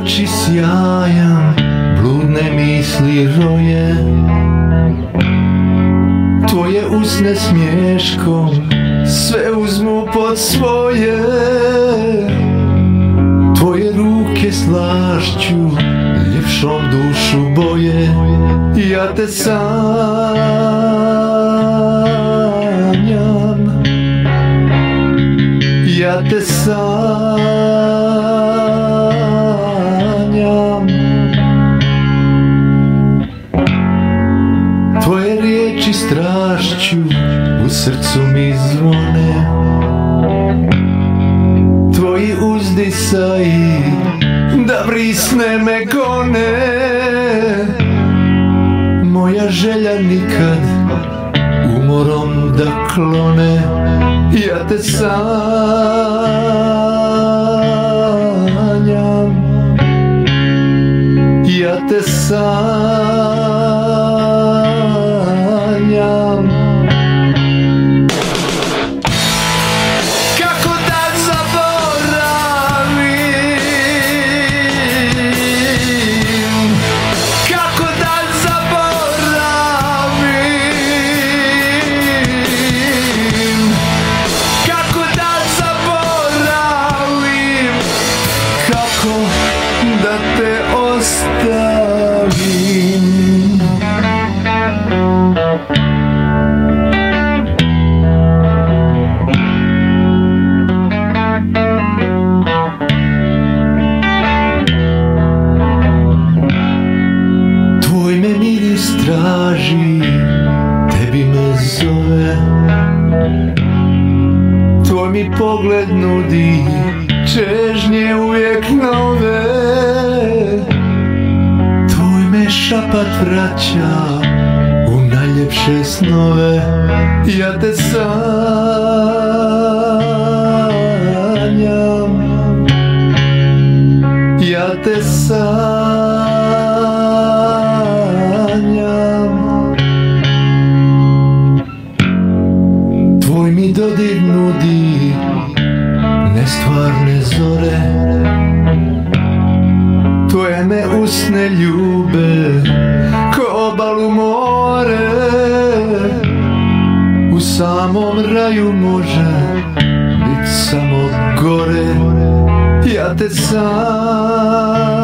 oči sjajan, bludne misli roje. Tvoje usne smješkom sve uzmu pod svoje. Tvoje ruke slašću ljepšom dušu boje. Ja te sanjam, ja te sanjam. Tvoje riječi strašću u srcu mi zvone. Tvoji uzdisaji da vrisne me gone. Moja želja nikad umorom da klone. Ja te sanjam, ja te sanjam. Kako da zaboravim, kako da zaboravim, kako da zaboravim, kako da te ostavim. Tvoj me miris traži, tebi me zove. Tvoj mi pogled nudi čežnje uvijek nove. Tvoj me šapat vraća u najljepše snove. Ja te sanjam, ja te sanjam. Tvoj mi dodir nudi nestvarne zore. Tvoje me usne ljube ko obalu more. U samom raju može bit samo gore. Ja te sanjam,